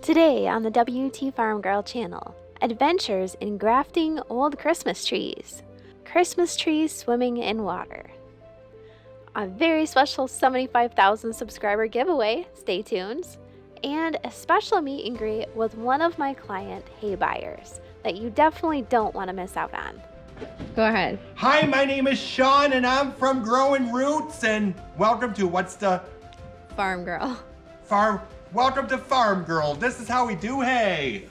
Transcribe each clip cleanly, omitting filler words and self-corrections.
Today on the WT Farm Girl channel, adventures in grafting old Christmas trees. Christmas trees swimming in water. A very special 75,000 subscriber giveaway, stay tuned, and a special meet and greet with one of my client hay buyers that you definitely don't want to miss out on. Go ahead. Hi, my name is Sean and I'm from Growing Roots, and welcome to Farm Girl. Welcome to Farm Girl. This is how we do hay.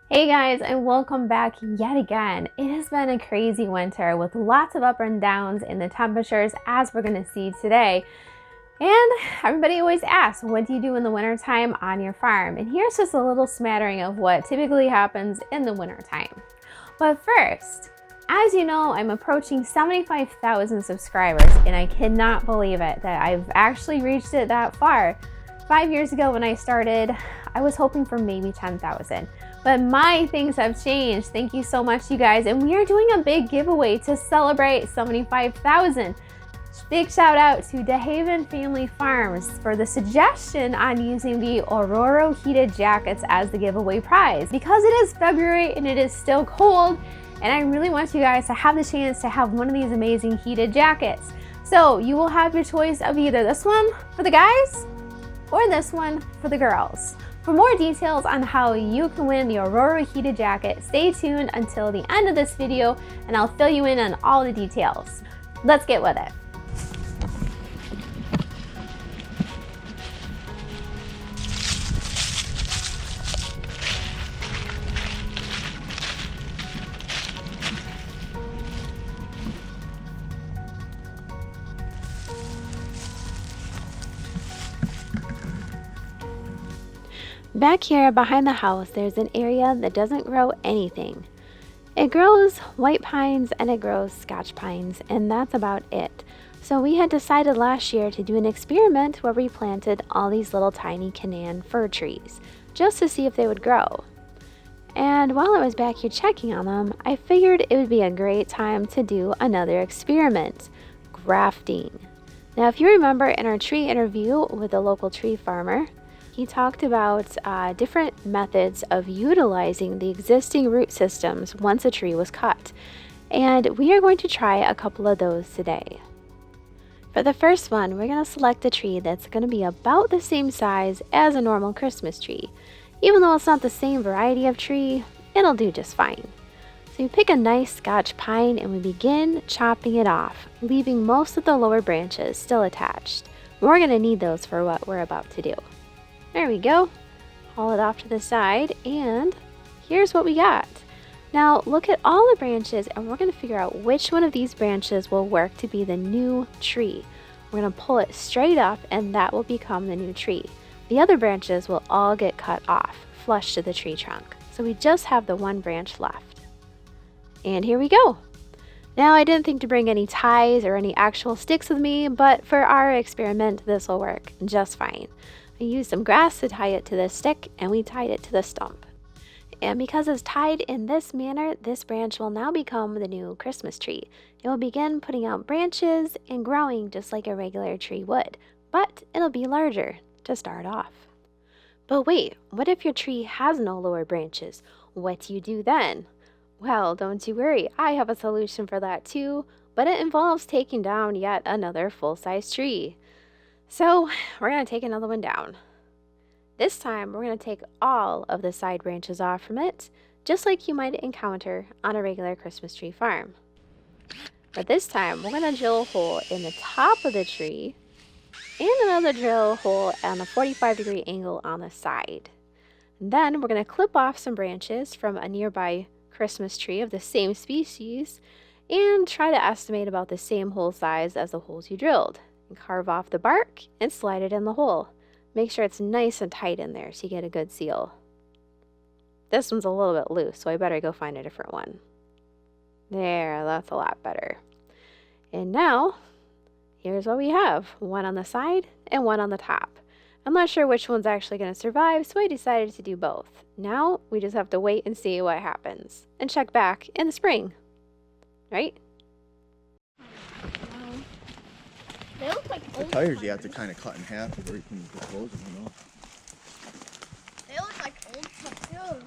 Hey guys, and welcome back yet again. It has been a crazy winter with lots of up and downs in the temperatures, as we're going to see today. And everybody always asks, what do you do in the wintertime on your farm? And here's just a little smattering of what typically happens in the wintertime. But first, as you know, I'm approaching 75,000 subscribers, and I cannot believe it that I've actually reached it that far. 5 years ago when I started, I was hoping for maybe 10,000. But my things have changed. Thank you so much, you guys. And we are doing a big giveaway to celebrate 75,000. Big shout out to DeHaven Family Farms for the suggestion on using the Aurora heated jackets as the giveaway prize. Because it is February and it is still cold, and I really want you guys to have the chance to have one of these amazing heated jackets. So you will have your choice of either this one for the guys or this one for the girls. For more details on how you can win the Aurora heated jacket, stay tuned until the end of this video and I'll fill you in on all the details. Let's get with it. Back here behind the house, there's an area that doesn't grow anything. It grows white pines and it grows Scotch pines, and that's about it. So we had decided last year to do an experiment where we planted all these little tiny canaan fir trees, just to see if they would grow. And while I was back here checking on them, I figured it would be a great time to do another experiment, grafting. Now, if you remember in our tree interview with the local tree farmer, he talked about different methods of utilizing the existing root systems once a tree was cut. And we are going to try a couple of those today. For the first one, we're going to select a tree that's going to be about the same size as a normal Christmas tree. Even though it's not the same variety of tree, it'll do just fine. So you pick a nice Scotch pine and we begin chopping it off, leaving most of the lower branches still attached. We're going to need those for what we're about to do. There we go. Haul it off to the side, and here's what we got. Now look at all the branches, and we're going to figure out which one of these branches will work to be the new tree. We're going to pull it straight up, and that will become the new tree. The other branches will all get cut off, flush to the tree trunk. So we just have the one branch left. And here we go. Now I didn't think to bring any ties or any actual sticks with me, but for our experiment, this will work just fine. I used some grass to tie it to the stick, and we tied it to the stump. And because it's tied in this manner, this branch will now become the new Christmas tree. It will begin putting out branches and growing just like a regular tree would, but it'll be larger to start off. But wait, what if your tree has no lower branches? What do you do then? Well, don't you worry, I have a solution for that too, but it involves taking down yet another full-size tree. So we're going to take another one down. This time we're going to take all of the side branches off from it, just like you might encounter on a regular Christmas tree farm. But this time we're going to drill a hole in the top of the tree and another drill hole on a 45-degree angle on the side. And then we're going to clip off some branches from a nearby Christmas tree of the same species and try to estimate about the same hole size as the holes you drilled. And carve off the bark and slide it in the hole. Make sure it's nice and tight in there so you get a good seal. This one's a little bit loose, so I better go find a different one. There, that's a lot better. And now, here's what we have. One on the side and one on the top. I'm not sure which one's actually going to survive, so I decided to do both. Now we just have to wait and see what happens and check back in the spring. Right? Wow. They look like The old tires you have to kind of cut in half before you can dispose of them, you know. They look like old tires.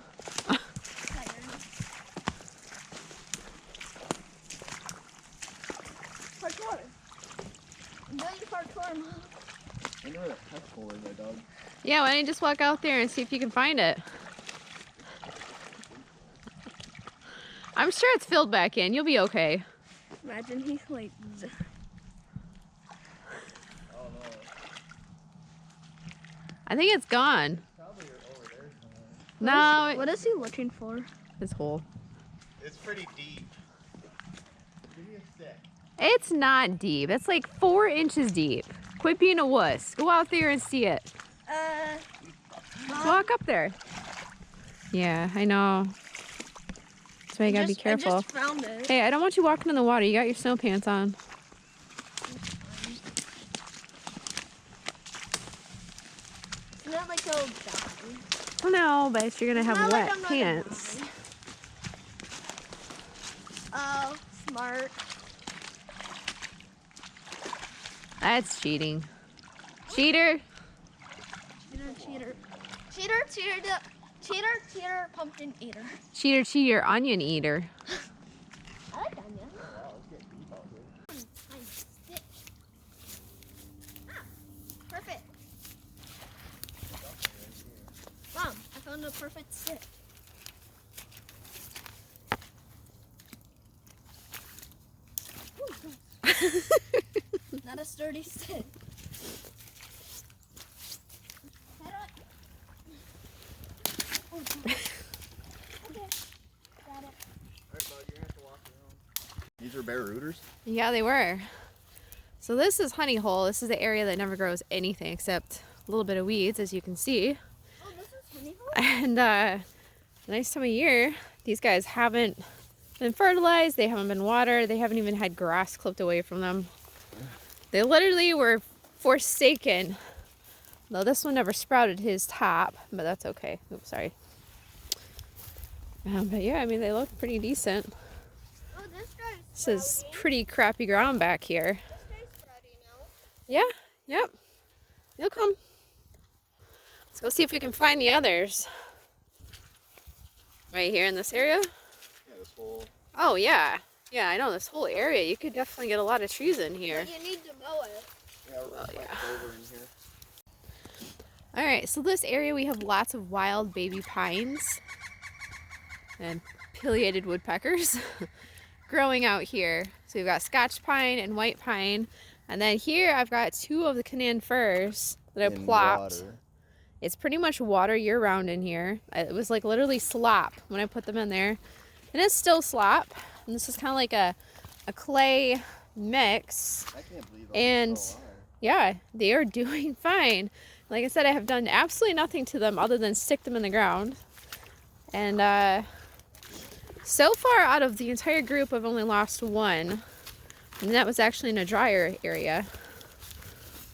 Parkour. I'm doing parkour, Mom. I wonder where that test hole is, dog. Yeah, why don't you just walk out there and see if you can find it? I'm sure it's filled back in. You'll be okay. Imagine he's like. Oh no. I think it's gone. Probably over there somewhere. No, What is he looking for? this hole. It's pretty deep. Give me a stick. It's not deep. It's like 4 inches deep. Quit being a wuss. Go out there and see it. Just walk up there. Yeah, I know. That's why you gotta be careful. I just found it. Hey, I don't want you walking in the water. You got your snow pants on. It's not like a die. I know, but you're gonna have Not like wet I'm not gonna pants. die. Oh, smart. That's cheating. Cheater. Cheater. Cheater, pumpkin eater. Cheater, cheater, onion eater. I like onion. Wow, it's getting deep out here. Nice stick. Ah, perfect. Mom, I found a perfect stick. Not a sturdy stick. Oh, okay, got it. Alright, bud, you're gonna have to walk around. These are bare rooters? Yeah, they were. So this is honey hole. This is the area that never grows anything except a little bit of weeds, as you can see. Oh, this is honey hole? And the nice time of year, these guys haven't been fertilized, they haven't been watered, they haven't even had grass clipped away from them. They literally were forsaken. Though this one never sprouted his top, but that's okay. Oops, sorry. But yeah, I mean, they look pretty decent. Oh, this guy's This is pretty crappy ground back here. This guy's sprouting now. Yeah, yep. You'll come. Let's go see if we can find the others. Right here in this area? Yeah, this whole... Oh, yeah. Yeah, I know, this whole area. You could definitely get a lot of trees in here. But you need to mow it. Yeah, we're Well, yeah. over in here. All right, so this area we have lots of wild baby pines and pileated woodpeckers growing out here. So we've got Scotch pine and white pine. And then here I've got 2 of the Canaan firs that I In plopped. water. It's pretty much water year round in here. It was like literally slop when I put them in there. And it's still slop. And this is kind of like a clay mix. I can't believe And so alive. yeah, they are doing fine. Like I said, I have done absolutely nothing to them other than stick them in the ground. And so far out of the entire group, I've only lost 1. And that was actually in a drier area.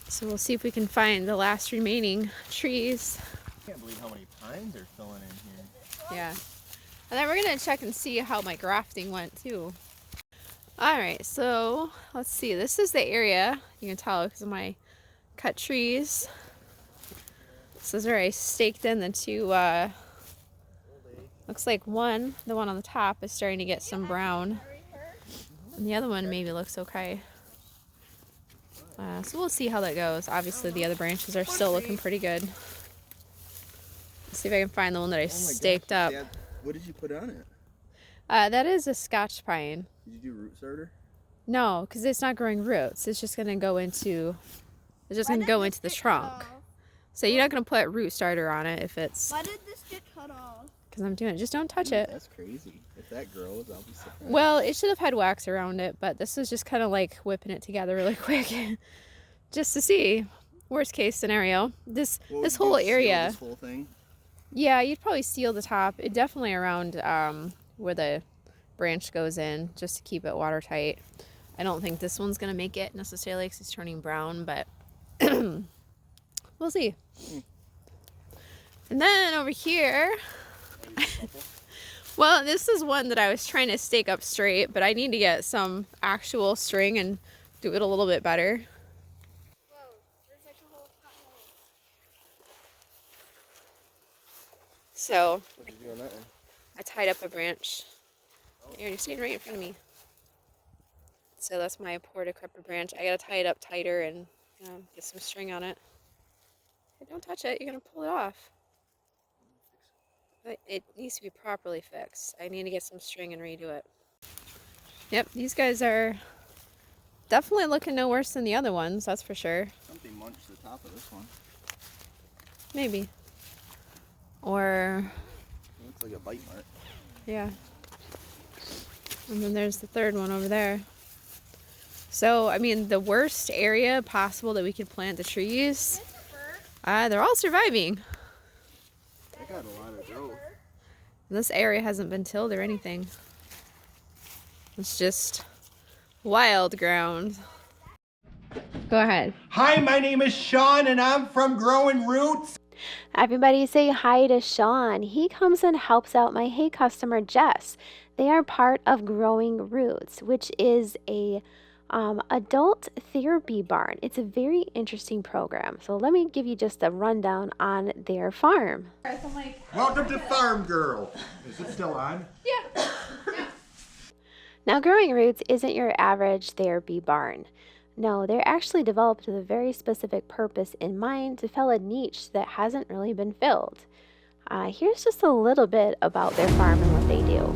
So we'll see if we can find the last remaining trees. I can't believe how many pines are filling in here. Yeah. And then we're going to check and see how my grafting went too. All right, so let's see. This is the area. You can tell because of my cut trees. This is where I staked in the 2, looks like the one on the top is starting to get some brown. And the other one maybe looks okay. So we'll see how that goes. Obviously the other branches are still looking pretty good. Let's see if I can find the one that I staked up. Dad, what did you put on it? That is a Scotch pine. Did you do root starter? No, because it's not growing roots. It's just gonna go into the trunk. So you're not gonna put root starter on it if it's Why did this get cut off? because I'm doing it. Just don't touch it. That's crazy. If that grows, I'll be surprised. Well, it should have had wax around it, but this is just kind of like whipping it together really quick, just to see. Worst case scenario. This What would this you whole do, seal area. This whole thing? Yeah, you'd probably seal the top. It definitely around where the branch goes in, just to keep it watertight. I don't think this one's gonna make it necessarily because it's turning brown, but We'll see. And then over here, well, this is one that I was trying to stake up straight, but I need to get some actual string and do it a little bit better. Whoa, there's like a whole continent. So What did you do on that one? I tied up a branch. You're standing right in front of me. So that's my poor decrepit branch. I gotta tie it up tighter and get some string on it. Hey, don't touch it, you're gonna pull it off. But it needs to be properly fixed. I need to get some string and redo it. Yep, these guys are definitely looking no worse than the other ones, that's for sure. Something munched the top of this one. Maybe. Or, It looks like a bite mark. yeah. And then there's the third one over there. So, I mean, the worst area possible that we could plant the trees, they're all surviving. They got a lot of growth. This area hasn't been tilled or anything. It's just wild ground. Go ahead. Hi, my name is Sean and I'm from Growing Roots. Everybody say hi to Sean. He comes and helps out my hay customer Jess. They are part of Growing Roots, which is a adult therapy barn. It's a very interesting program. So let me give you just a rundown on their farm. Welcome to Farm Girl. Is it still on? Now, Growing Roots isn't your average therapy barn. No, they're actually developed with a very specific purpose in mind to fill a niche that hasn't really been filled. Here's just a little bit about their farm and what they do.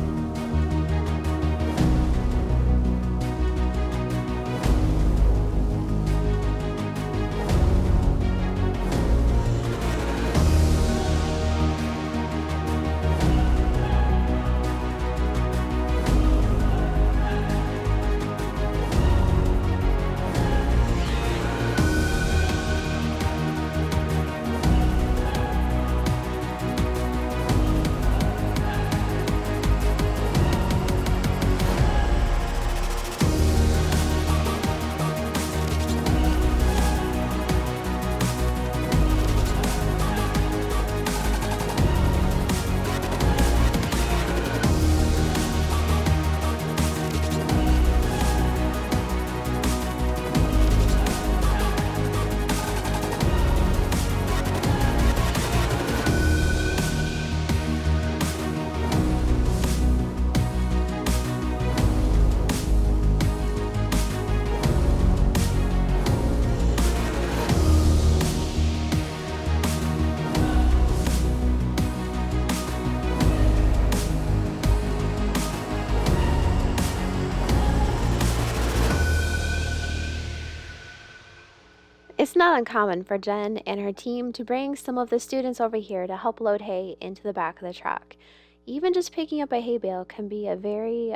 It's not uncommon for Jen and her team to bring some of the students over here to help load hay into the back of the truck. Even just picking up a hay bale can be a very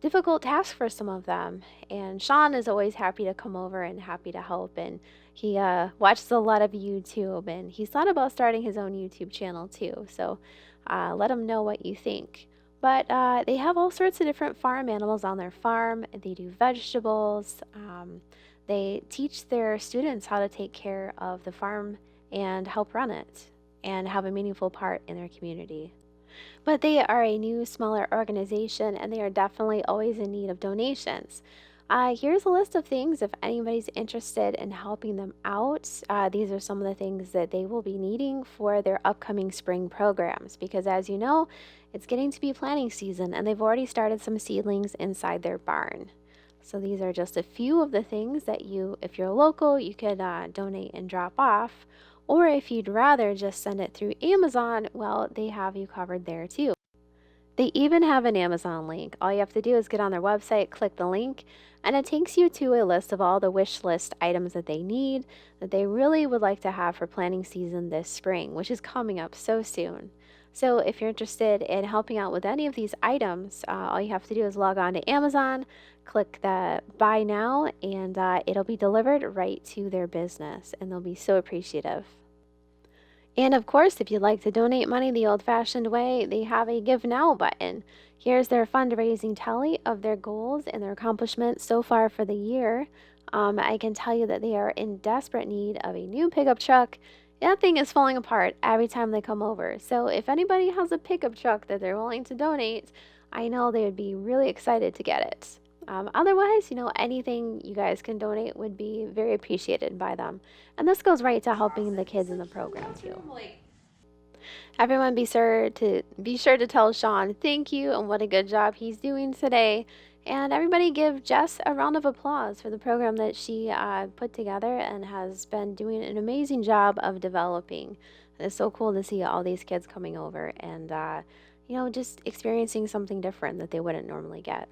difficult task for some of them. And Sean is always happy to come over and happy to help. And he watches a lot of YouTube, and he's thought about starting his own YouTube channel too. So let him know what you think. But they have all sorts of different farm animals on their farm. They do vegetables. They teach their students how to take care of the farm and help run it and have a meaningful part in their community. But they are a new, smaller organization, and they are definitely always in need of donations. Here's a list of things if anybody's interested in helping them out. These are some of the things that they will be needing for their upcoming spring programs, because as you know, it's getting to be planting season, and they've already started some seedlings inside their barn. So these are just a few of the things that you, if you're local, you could donate and drop off. Or if you'd rather just send it through Amazon, well, they have you covered there too. They even have an Amazon link. All you have to do is get on their website, click the link, and it takes you to a list of all the wish list items that they need, that they really would like to have for planting season this spring, which is coming up so soon. So if you're interested in helping out with any of these items, all you have to do is log on to Amazon, click the buy now, and it'll be delivered right to their business, and they'll be so appreciative. And of course, if you'd like to donate money the old-fashioned way, they have a Give Now button. Here's their fundraising tally of their goals and their accomplishments so far for the year. I can tell you that they are in desperate need of a new pickup truck. That thing is falling apart every time they come over. So if anybody has a pickup truck that they're willing to donate, I know they would be really excited to get it. Otherwise, anything you guys can donate would be very appreciated by them. And this goes right to helping the kids in the program too. Everyone be sure to tell Sean thank you and what a good job he's doing today. And everybody give Jess a round of applause for the program that she put together and has been doing an amazing job of developing. It's so cool to see all these kids coming over and, just experiencing something different that they wouldn't normally get.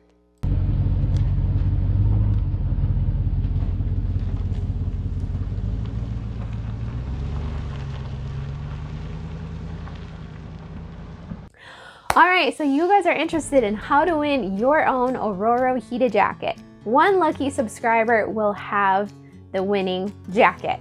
All right, so you guys are interested in how to win your own Aurora heated jacket. One lucky subscriber will have the winning jacket.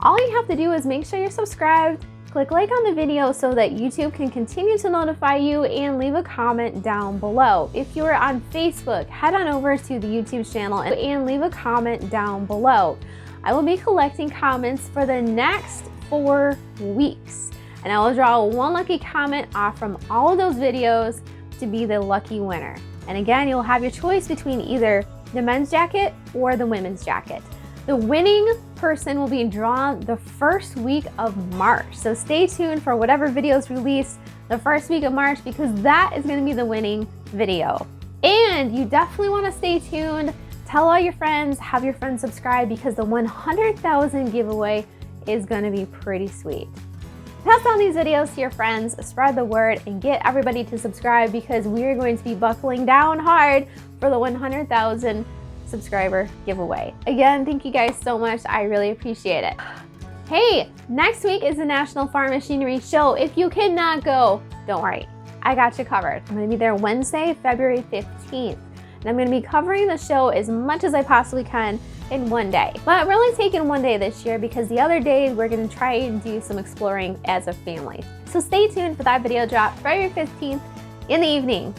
All you have to do is make sure you're subscribed, click like on the video so that YouTube can continue to notify you, and leave a comment down below. If you're on Facebook, head on over to the YouTube channel and leave a comment down below. I will be collecting comments for the next 4 weeks. And I will draw one lucky comment off from all of those videos to be the lucky winner. And again, you'll have your choice between either the men's jacket or the women's jacket. The winning person will be drawn the first week of March. So stay tuned for whatever videos released the first week of March, because that is going to be the winning video. And you definitely want to stay tuned. Tell all your friends, have your friends subscribe, because the 100,000 giveaway is going to be pretty sweet. Pass on these videos to your friends, spread the word, and get everybody to subscribe, because we're going to be buckling down hard for the 100,000 subscriber giveaway. Again, thank you guys so much. I really appreciate it. Hey, next week is the National Farm Machinery Show. If you cannot go, don't worry. I got you covered. I'm going to be there Wednesday, February 15th. And I'm going to be covering the show as much as I possibly can in one day. But we're only taking one day this year, because the other days we're going to try and do some exploring as a family. So stay tuned for that video drop February 15th in the evening.